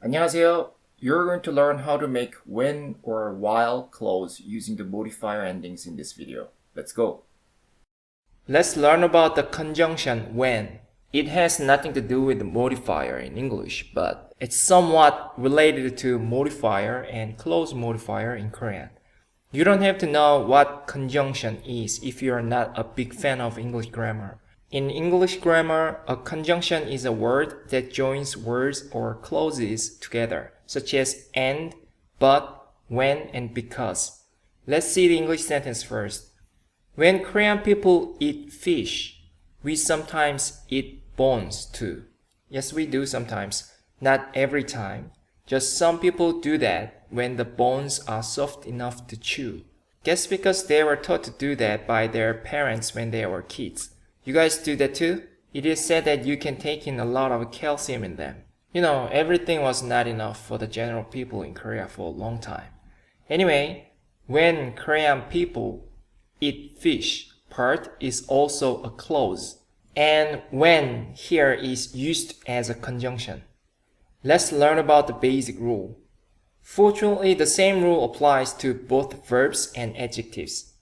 안녕하세요. You're going to learn how to make when or while clause using the modifier endings in this video. Let's go. Let's learn about the conjunction when. It has nothing to do with the modifier in English, but it's somewhat related to modifier and clause modifier in Korean. You don't have to know what conjunction is if you're not a big fan of English grammar. In English grammar, a conjunction is a word that joins words or clauses together, such as and, but, when, and because. Let's see the English sentence first. When Korean people eat fish, we sometimes eat bones too. Yes, we do sometimes. Not every time. Just some people do that when the bones are soft enough to chew. Guess because they were taught to do that by their parents when they were kids. You guys do that too? It is said that you can take in a lot of calcium in them. You know, everything was not enough for the general people in Korea for a long time. Anyway, when Korean people eat fish part is also a clause, and when here is used as a conjunction. Let's learn about the basic rule. Fortunately, the same rule applies to both verbs and adjectives.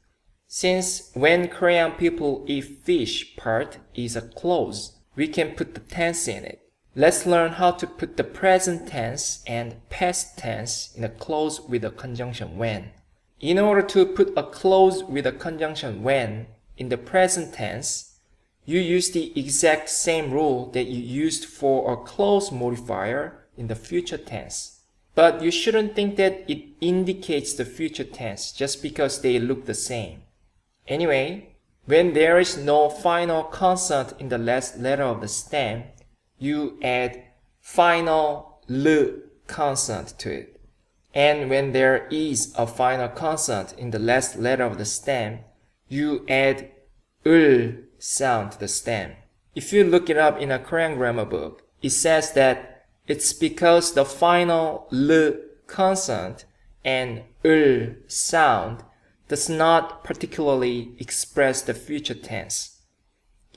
Since when Korean people eat fish part is a clause, we can put the tense in it. Let's learn how to put the present tense and past tense in a clause with a conjunction when. In order to put a clause with a conjunction when in the present tense, you use the exact same rule that you used for a clause modifier in the future tense. But you shouldn't think that it indicates the future tense just because they look the same. Anyway, when there is no final consonant in the last letter of the stem, you add final L consonant to it. And when there is a final consonant in the last letter of the stem, you add ul sound to the stem. If you look it up in a Korean grammar book, it says that it's because the final L consonant and ul sound does not particularly express the future tense.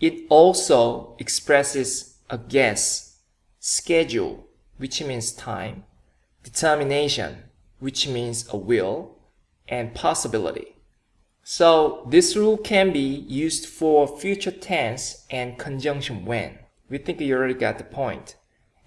It also expresses a guess, schedule, which means time, determination, which means a will, and possibility. So this rule can be used for future tense and conjunction when. We think you already got the point.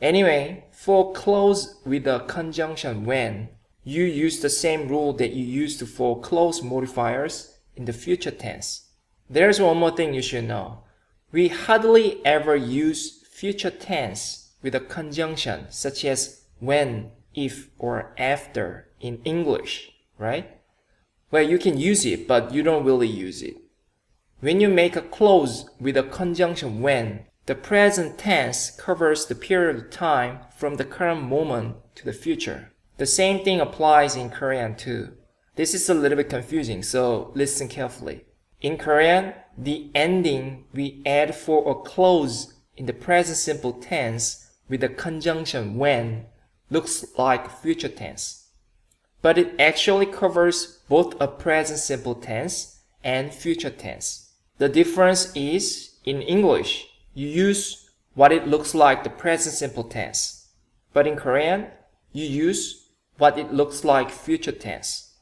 Anyway, for clause with a conjunction when, you use the same rule that you used for clause modifiers in the future tense. There's one more thing you should know. We hardly ever use future tense with a conjunction such as when, if, or after in English, right? Well, you can use it, but you don't really use it. When you make a clause with a conjunction when, the present tense covers the period of time from the current moment to the future. The same thing applies in Korean too. This is a little bit confusing, so listen carefully. In Korean, the ending we add for a clause in the present simple tense with a conjunction when looks like future tense. But it actually covers both a present simple tense and future tense. The difference is, in English, you use what it looks like the present simple tense. But in Korean, you use what it looks like future tense.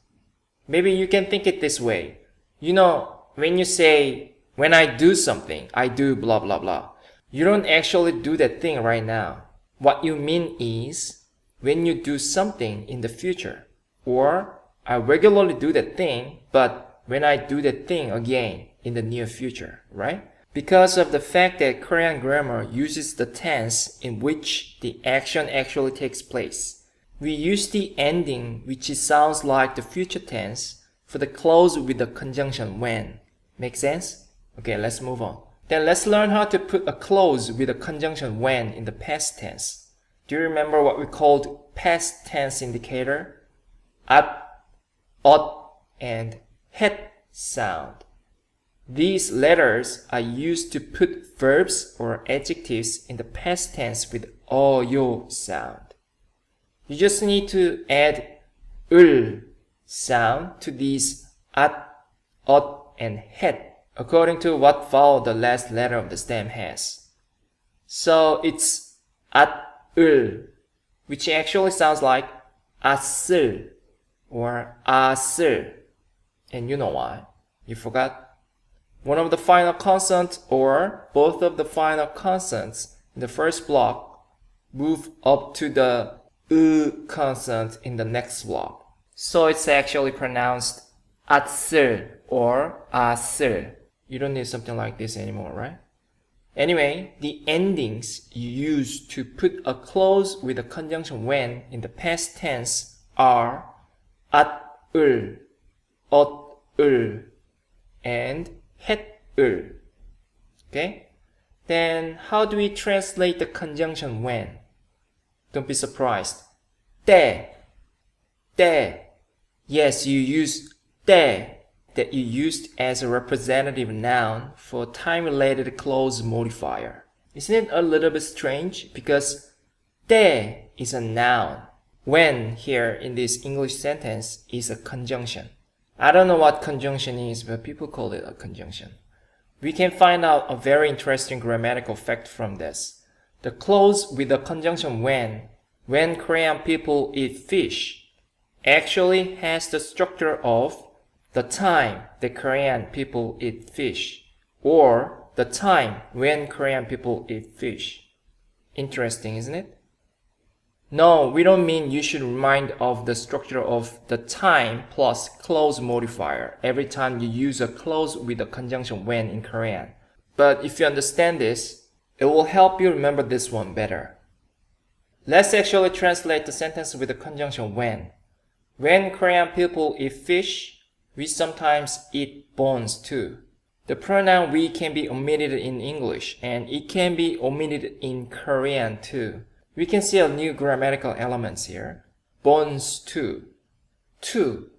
Maybe you can think it this way. You know, when you say, when I do something, I do blah blah blah. You don't actually do that thing right now. What you mean is, when you do something in the future. Or, I regularly do that thing, but when I do that thing again in the near future, right? Because of the fact that Korean grammar uses the tense in which the action actually takes place. We use the ending which sounds like the future tense for the clause with the conjunction when. Make sense? Okay, let's move on. Then let's learn how to put a clause with a conjunction when in the past tense. Do you remember what we called past tense indicator? At, ot, and het sound. These letters are used to put verbs or adjectives in the past tense with yo sound. You just need to add ul sound to these at, ot, and het according to what vowel the last letter of the stem has. So it's at ul, which actually sounds like as을 or as을. And you know why? You forgot? One of the final consonants or both of the final consonants in the first block move up to the consonant in the next block. So it's actually pronounced as을 or as을. You don't need something like this anymore, right? Anyway, the endings you use to put a clause with a conjunction when in the past tense are at을, ot을, and 햇을. Okay? Then how do we translate the conjunction when? Don't be surprised. 때, 때. Yes, you use 때 that you used as a representative noun for time-related clause modifier. Isn't it a little bit strange? Because 때 is a noun. When here in this English sentence is a conjunction. I don't know what conjunction is, but people call it a conjunction. We can find out a very interesting grammatical fact from this. The clause with the conjunction when Korean people eat fish, actually has the structure of the time that Korean people eat fish, or the time when Korean people eat fish. Interesting, isn't it? No, we don't mean you should remind of the structure of the time plus clause modifier every time you use a clause with a conjunction when in Korean. But if you understand this, it will help you remember this one better. Let's actually translate the sentence with the conjunction when. When Korean people eat fish, we sometimes eat bones too. The pronoun we can be omitted in English, and it can be omitted in Korean too. We can see a new grammatical elements here. Bones too. Too.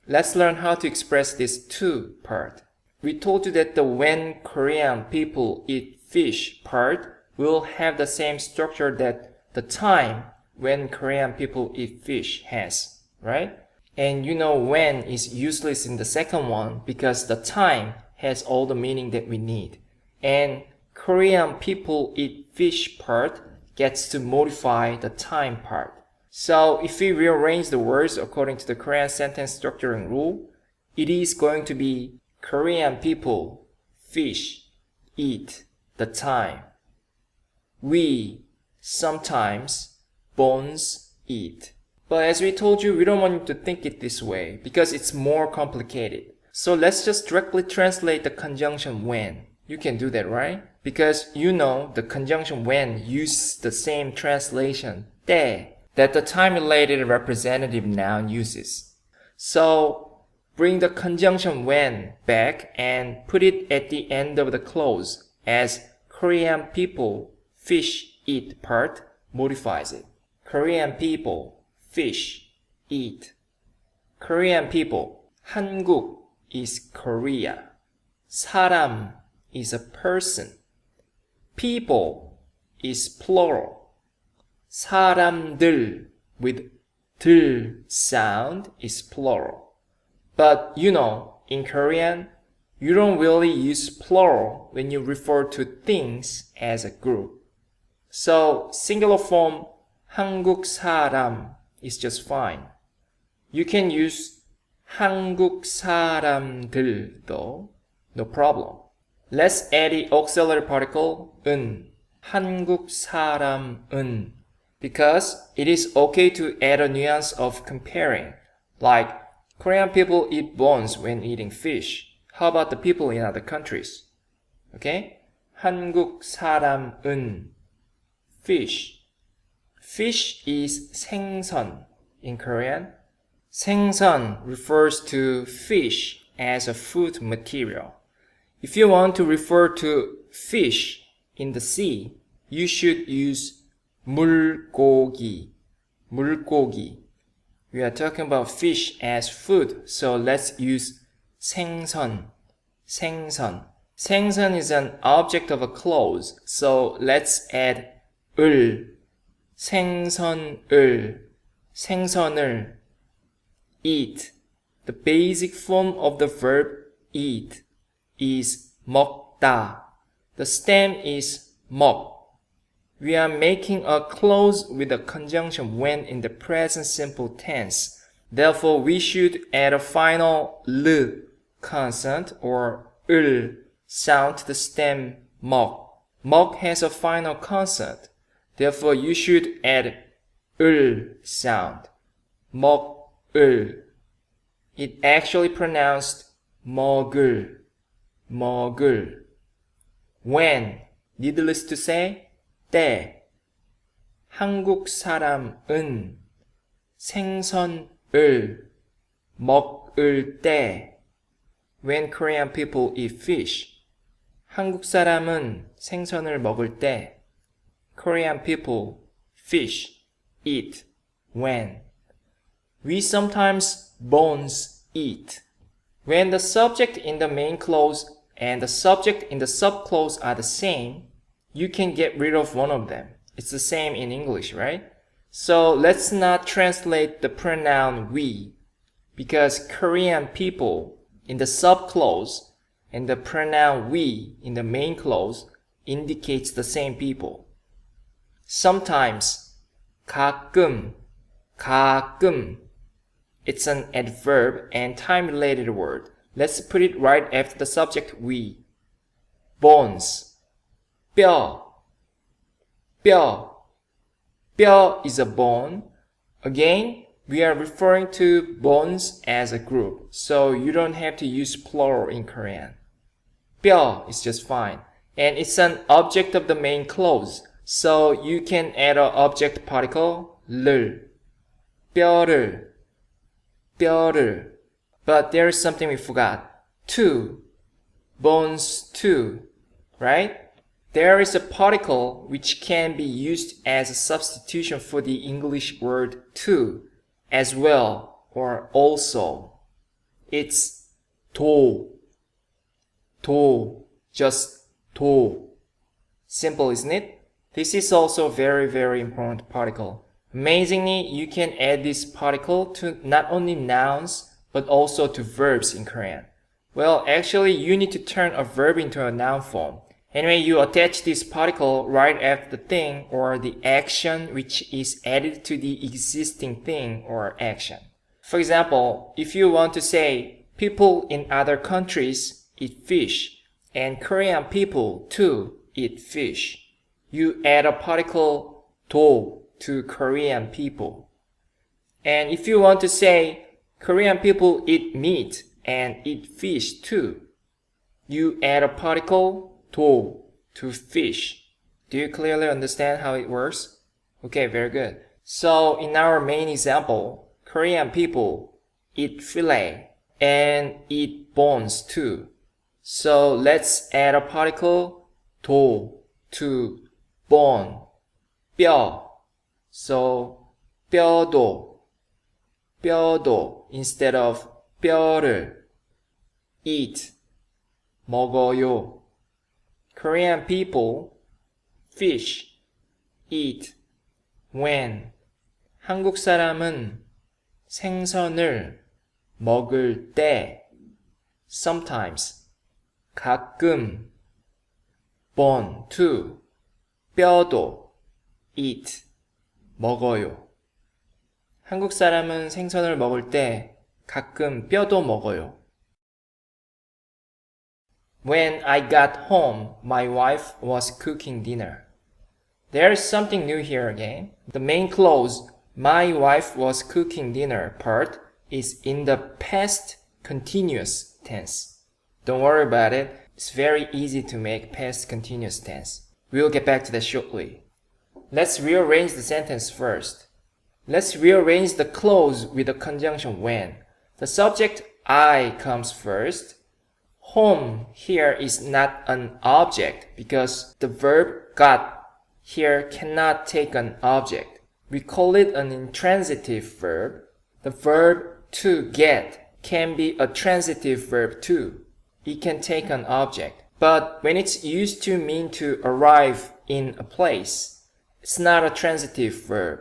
Let's learn how to express this too part. We told you that the when Korean people eat fish part will have the same structure that the time when Korean people eat fish has, right? And you know when is useless in the second one because the time has all the meaning that we need. And Korean people eat fish part gets to modify the time part. So if we rearrange the words according to the Korean sentence structuring rule, it is going to be Korean people, fish, eat, the time. We, sometimes, bones, eat. But as we told you, we don't want you to think it this way because it's more complicated. So let's just directly translate the conjunction when. You can do that, right? Because you know the conjunction when uses the same translation, 때, that the time-related representative noun uses. So bring the conjunction when back and put it at the end of the clause as Korean people, fish, eat part modifies it. Korean people, fish, eat. Korean people, 한국 is Korea. 사람 is a person. People is plural. 사람들 with 들 sound is plural. But you know, in Korean, you don't really use plural when you refer to things as a group. So singular form 한국 사람 is just fine. You can use 한국 사람들 though, no problem. Let's add the auxiliary particle 은, 한국 사람은, because it is okay to add a nuance of comparing. Like, Korean people eat bones when eating fish. How about the people in other countries? Okay? 한국 사람은, fish. Fish is 생선 in Korean. 생선 refers to fish as a food material. If you want to refer to fish in the sea, you should use 물고기. 물고기. We are talking about fish as food, so let's use 생선. 생선. 생선 is an object of a clause, so let's add 을. 생선을. 생선을. Eat. The basic form of the verb eat is 먹다. The stem is 먹. We are making a clause with a conjunction when in the present simple tense. Therefore, we should add a final l consonant or 을 sound to the stem 먹. 먹 has a final consonant. Therefore, you should add 을 sound. 먹을. It actually pronounced 먹을. 먹을. When, needless to say, 때. 한국 사람은 생선을 먹을 때. When Korean people eat fish. 한국 사람은 생선을 먹을 때. Korean people fish eat when. We sometimes bones eat. When the subject in the main clause and the subject in the subclause are the same, you can get rid of one of them. It's the same in English, right? So let's not translate the pronoun we, because Korean people in the subclause and the pronoun we in the main clause indicates the same people. Sometimes, 가끔, 가끔. It's an adverb and time-related word. Let's put it right after the subject we. Bones, 뼈, 뼈. 뼈 is a bone. Again, we are referring to bones as a group, so you don't have to use plural in Korean. 뼈 is just fine. And it's an object of the main clause, so you can add an object particle, 를. 뼈를, 뼈를. But there is something we forgot. To. Bones to. Right? There is a particle which can be used as a substitution for the English word to, as well, or also. It's 도. 도. Just 도. Simple, isn't it? This is also a very, very important particle. Amazingly, you can add this particle to not only nouns, but also to verbs in Korean. Well, actually, you need to turn a verb into a noun form. Anyway, you attach this particle right after the thing or the action which is added to the existing thing or action. For example, if you want to say, people in other countries eat fish, and Korean people too eat fish, you add a particle 도 to Korean people. And if you want to say, Korean people eat meat and eat fish too, you add a particle 도 to fish. Do you clearly understand how it works? Okay, very good. So in our main example, Korean people eat fillet and eat bones too. So let's add a particle 도 to bone, 뼈. So 뼈도, 뼈도 instead of 뼈를. Eat, 먹어요. Korean people fish, eat when. 한국 사람은 생선을 먹을 때 sometimes, 가끔, bone too, 뼈도 eat, 먹어요. 한국 사람은 생선을 먹을 때 가끔 뼈도 먹어요. When I got home, my wife was cooking dinner. There is something new here again. The main clause, my wife was cooking dinner part, is in the past continuous tense. Don't worry about it. It's very easy to make past continuous tense. We'll get back to that shortly. Let's rearrange the sentence first. Let's rearrange the clause with the conjunction when. The subject I comes first. Home here is not an object because the verb got here cannot take an object. We call it an intransitive verb. The verb to get can be a transitive verb too. It can take an object. But when it's used to mean to arrive in a place, it's not a transitive verb.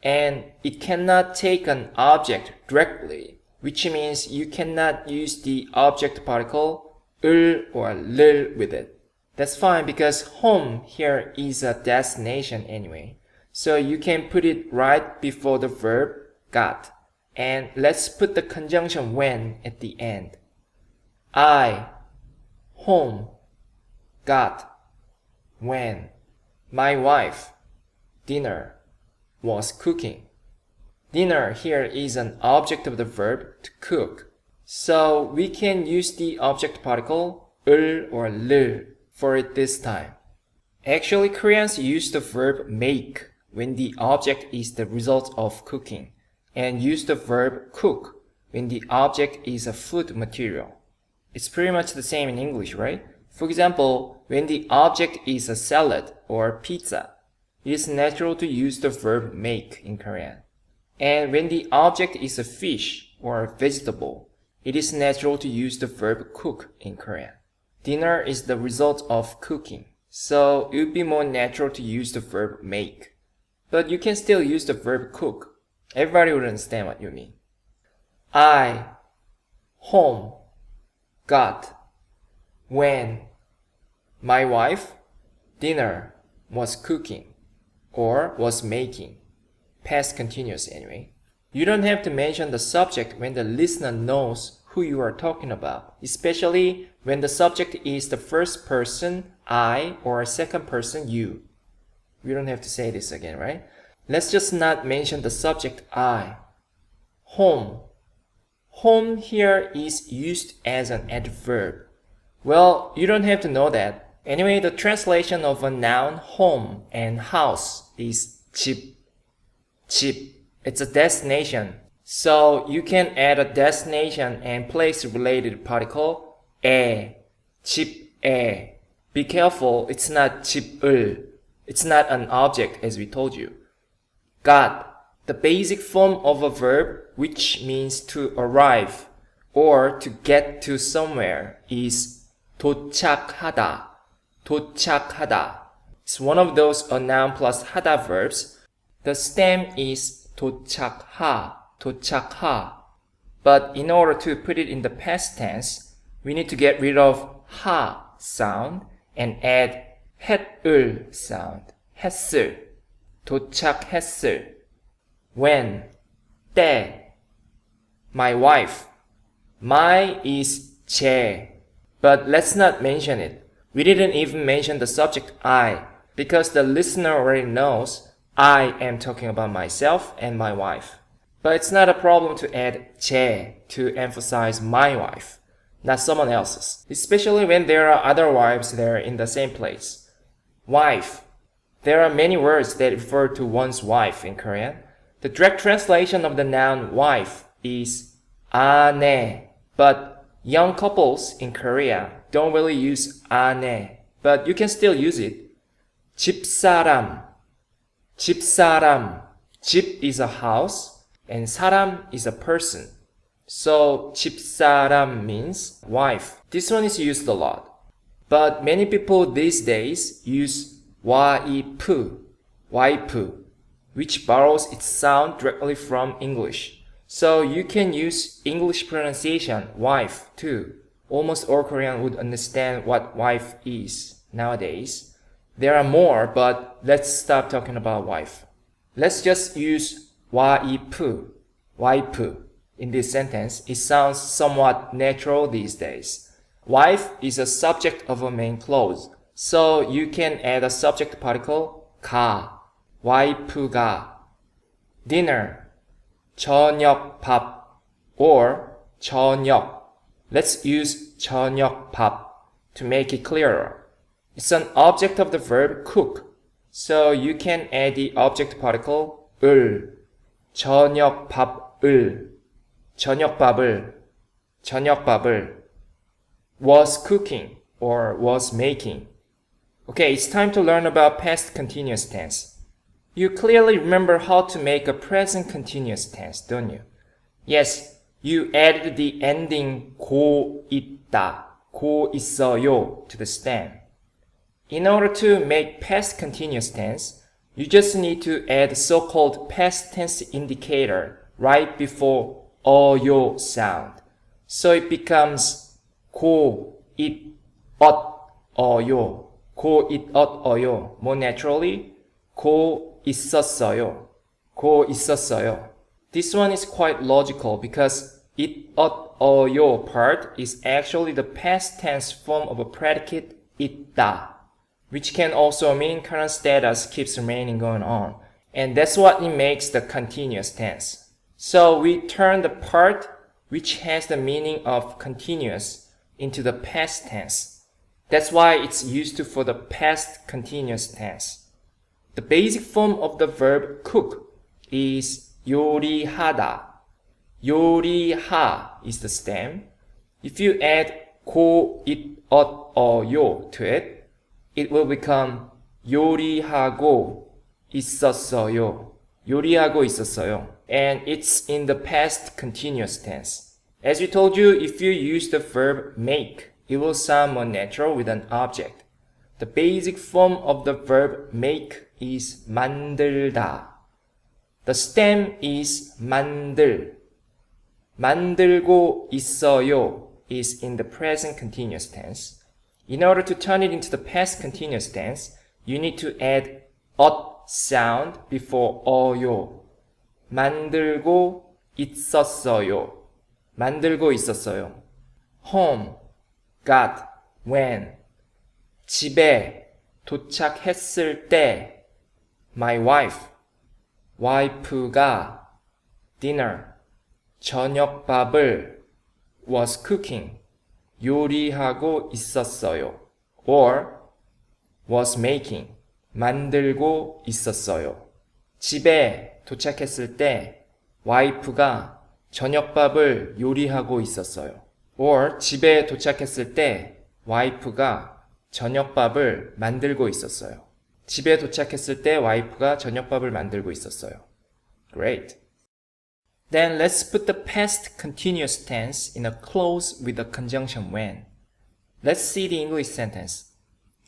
And it cannot take an object directly, which means you cannot use the object particle 을 or 를 with it. That's fine because home here is a destination anyway. So you can put it right before the verb got. And let's put the conjunction when at the end. I, home, got, when. My wife, dinner, was cooking. Dinner here is an object of the verb to cook. So we can use the object particle 을 or 를 for it this time. Actually, Koreans use the verb make when the object is the result of cooking, and use the verb cook when the object is a food material. It's pretty much the same in English, right? For example, when the object is a salad or pizza, it is natural to use the verb make in Korean. And when the object is a fish or a vegetable, it is natural to use the verb cook in Korean. Dinner is the result of cooking, so it would be more natural to use the verb make. But you can still use the verb cook. Everybody would understand what you mean. I, home, got, when. My wife, dinner, was cooking, or was making. Past continuous anyway. You don't have to mention the subject when the listener knows who you are talking about, especially when the subject is the first person, I, or second person, you. We don't have to say this again, right? Let's just not mention the subject I. Home. Home here is used as an adverb. Well, you don't have to know that. Anyway, the translation of a noun home and house is 집. 집. It's a destination. So you can add a destination and place related particle 에, 집에. Be careful, it's not 집을. It's not an object as we told you. got. The basic form of a verb which means to arrive or to get to somewhere is 도착하다. 도착하다. It's one of those a noun plus 하다 verbs. The stem is 도착하, 도착하. But in order to put it in the past tense, we need to get rid of 하 sound and add 했을 sound. 했을. 도착했을. when. 때. My wife. My is 제. But let's not mention it. We didn't even mention the subject I, because the listener already knows I am talking about myself and my wife. But it's not a problem to add 제 to emphasize my wife, not someone else's, especially when there are other wives there in the same place. Wife. There are many words that refer to one's wife in Korean. The direct translation of the noun wife is 아내, but young couples in Korea don't really use 아내, but you can still use it. 집사람. 집사람. 집 is a house and 사람 is a person. So 집사람 means wife. This one is used a lot. But many people these days use 와이프, 와이프, which borrows its sound directly from English. So you can use English pronunciation wife too. Almost all Korean would understand what wife is nowadays. There are more, but let's stop talking about wife. Let's just use 와이프, 와이프 in this sentence. It sounds somewhat natural these days. Wife is a subject of a main clause, so you can add a subject particle 가, 와이프가. Dinner, 저녁밥, or 저녁. Let's use 저녁밥 to make it clearer. It's an object of the verb cook, so you can add the object particle 을, 저녁밥을, 저녁밥을, 저녁밥을. Was cooking or was making. Okay, it's time to learn about past continuous tense. You clearly remember how to make a present continuous tense, don't you? Yes, you added the ending 고 있다, 고 있어요 to the stem. In order to make past continuous tense, you just need to add the so-called past tense indicator right before 어요 sound. So it becomes 고, it, 엇, 있었어요. 고 있었어요. More naturally, 고 있었어요. 고 있었어요. This one is quite logical because 있었어요 part is actually the past tense form of a predicate 있다, which can also mean current status keeps remaining going on. And that's what it makes the continuous tense. So we turn the part which has the meaning of continuous into the past tense. That's why it's used to for the past continuous tense. The basic form of the verb cook is 요리하다. 요리하 is the stem. If you add 고, it, 요 to it, it will become 요리하고 있었어요. 요리하고 있었어요. And it's in the past continuous tense. As we told you, if you use the verb make, it will sound more natural with an object. The basic form of the verb make is 만들다. The stem is 만들. 만들고 있어요 is in the present continuous tense. In order to turn it into the past continuous tense, you need to add sound before 어요. 만들고 있었어요. 만들고 있었어요. home, got, when. 집에 도착했을 때. my wife, 와이프가 dinner, 저녁밥을 was cooking, 요리하고 있었어요. or was making, 만들고 있었어요. 집에 도착했을 때 와이프가 저녁밥을 요리하고 있었어요. or 집에 도착했을 때 와이프가 저녁밥을 만들고 있었어요. 집에 도착했을 때 와이프가 저녁밥을 만들고 있었어요. Great. Then let's put the past continuous tense in a clause with the conjunction when. Let's see the English sentence.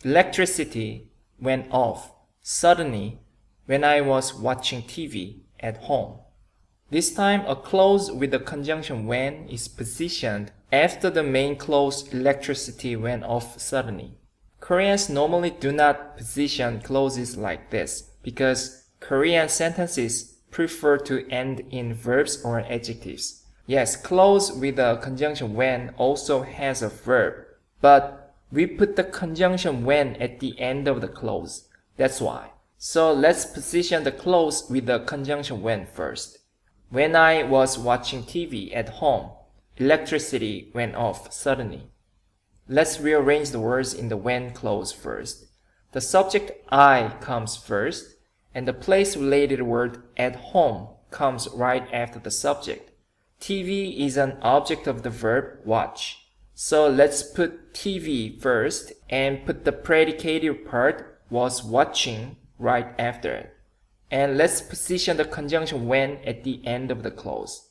Electricity went off suddenly when I was watching TV at home. This time, a clause with the conjunction when is positioned after the main clause electricity went off suddenly. Koreans normally do not position clauses like this because Korean sentences prefer to end in verbs or adjectives. Yes, clause with the conjunction when also has a verb, but we put the conjunction when at the end of the clause. That's why. So let's position the clause with the conjunction when first. When I was watching TV at home, electricity went off suddenly. Let's rearrange the words in the when clause first. The subject I comes first, and the place-related word at home comes right after the subject. TV is an object of the verb watch. So let's put TV first and put the predicative part was watching right after it. And let's position the conjunction when at the end of the clause.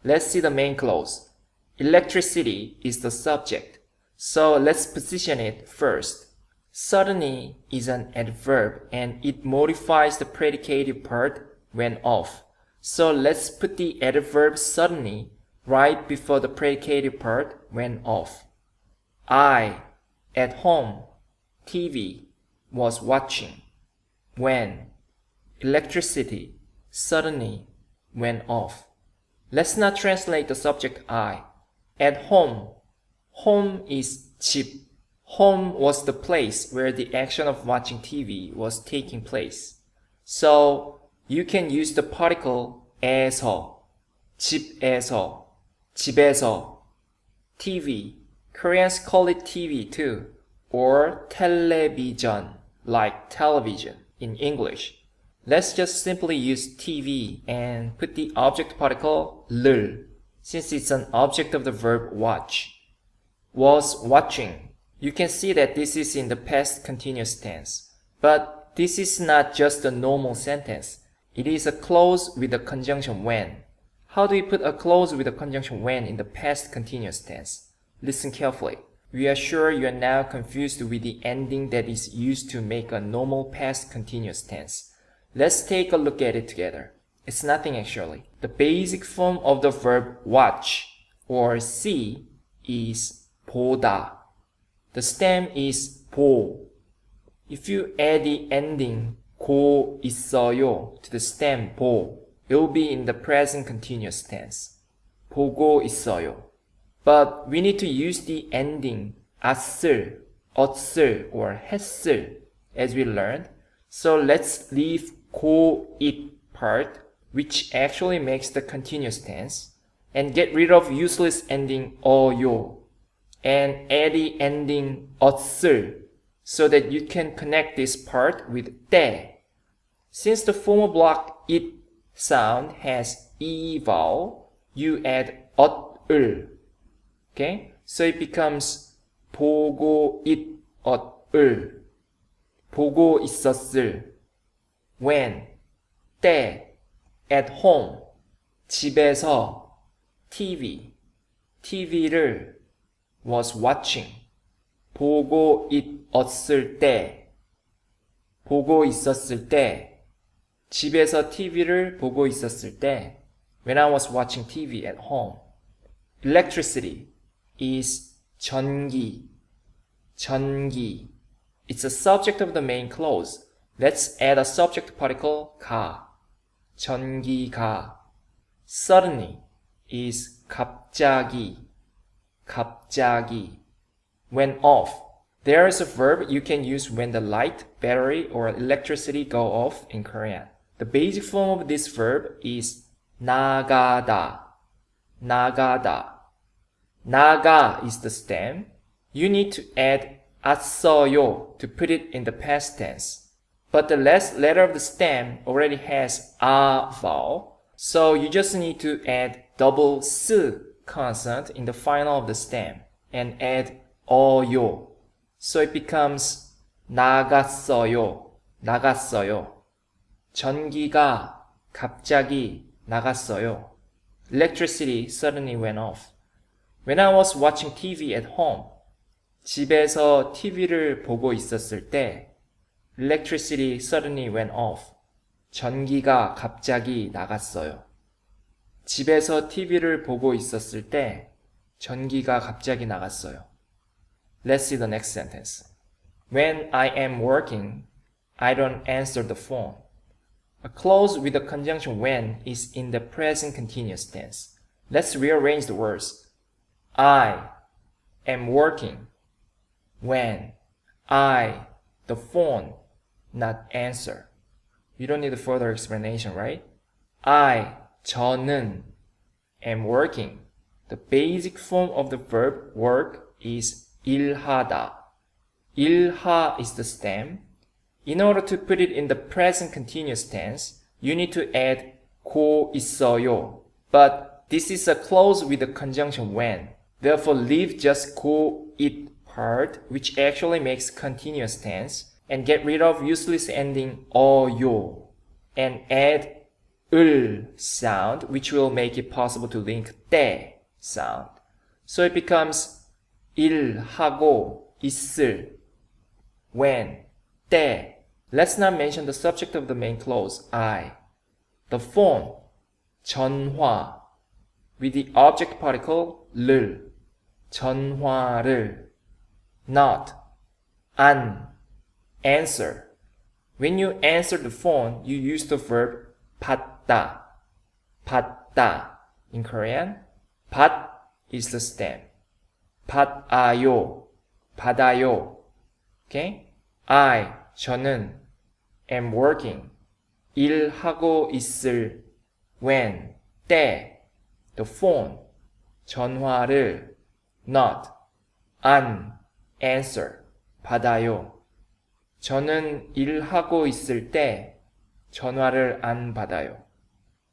Let's see the main clause. Electricity is the subject. So let's position it first. Suddenly is an adverb and it modifies the predicative part when off. So let's put the adverb suddenly right before the predicative part when off. I, at home, TV, was watching. When, electricity, suddenly, went off. Let's not translate the subject I. At home, home is 집. Home was the place where the action of watching TV was taking place. So you can use the particle 에서, 집에서, 집에서. TV. Koreans call it TV too, or television, like television in English. Let's just simply use TV and put the object particle 를, since it's an object of the verb watch. Was watching. You can see that this is in the past continuous tense. But this is not just a normal sentence. It is a clause with a conjunction when. How do we put a clause with a conjunction when in the past continuous tense? Listen carefully. We are sure you are now confused with the ending that is used to make a normal past continuous tense. Let's take a look at it together. It's nothing actually. The basic form of the verb watch or see is 보다. The stem is 보. If you add the ending 고 있어요 to the stem 보, it will be in the present continuous tense. 보고 있어요. But we need to use the ending as을, 엇을, or 했을 as we learned. So let's leave 고잇 part, which actually makes the continuous tense, and get rid of useless ending 어요 and add the ending 엇을 so that you can connect this part with 때. Since the former block it sound has e vowel, you add 엇을. Okay? So it becomes 보고 있 엇을. 보고 있었을. when, 때, at home, 집에서, TV, TV를 was watching, 보고 있었을 때, 보고 있었을 때, 집에서 TV를 보고 있었을 때, when I was watching TV at home. Electricity is 전기, 전기. It's a subject of the main clause. Let's add a subject particle 가, 전기가. Suddenly is 갑자기, 갑자기. When off. There is a verb you can use when the light, battery, or electricity go off in Korean. The basic form of this verb is 나가다, 나가다. 나가 is the stem. You need to add 왔어요 to put it in the past tense. But the last letter of the stem already has a vowel, so you just need to add double s consonant in the final of the stem and add 어요. So it becomes 나갔어요, 나갔어요. 전기가 갑자기 나갔어요. Electricity suddenly went off. When I was watching TV at home, 집에서 TV를 보고 있었을 때, electricity suddenly went off. 전기가 갑자기 나갔어요. 집에서 TV를 보고 있었을 때, 전기가 갑자기 나갔어요. Let's see the next sentence. When I am working, I don't answer the phone. A clause with the conjunction when is in the present continuous tense. Let's rearrange the words. I am working. When I, the phone, not answer. You don't need a further explanation, right? I, 저는, am working. The basic form of the verb work is 일하다. 일하 is the stem. In order to put it in the present continuous tense, you need to add 고 있어요. But this is a clause with the conjunction when. Therefore, leave just 고 it part, which actually makes continuous tense, and get rid of useless ending 어요, and add 을 sound, which will make it possible to link 때 sound. So it becomes 일하고 있을, when, 때. Let's not mention the subject of the main clause, I. The phone, 전화, with the object particle 를, 전화를. Not, 안, answer. When you answer the phone, you use the verb 받다, 받다. In Korean, 받 is the stem. 받아요, 받아요. Okay? I, 저는, am working. 일하고 있을, when, 때. The phone, 전화를. Not, 안, answer, 받아요. 저는 일하고 있을 때 전화를 안 받아요.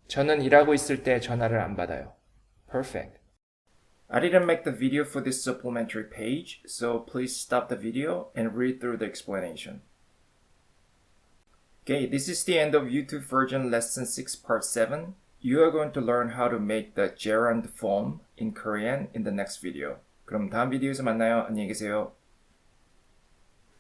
저는 일하고 있을 때 전화를 안 받아요. Perfect. I didn't make the video for this supplementary page, so please stop the video and read through the explanation. Okay, this is the end of YouTube version lesson 6 part 7. You are going to learn how to make the gerund form in Korean in the next video. 그럼 다음 비디오에서 만나요. 안녕히 계세요.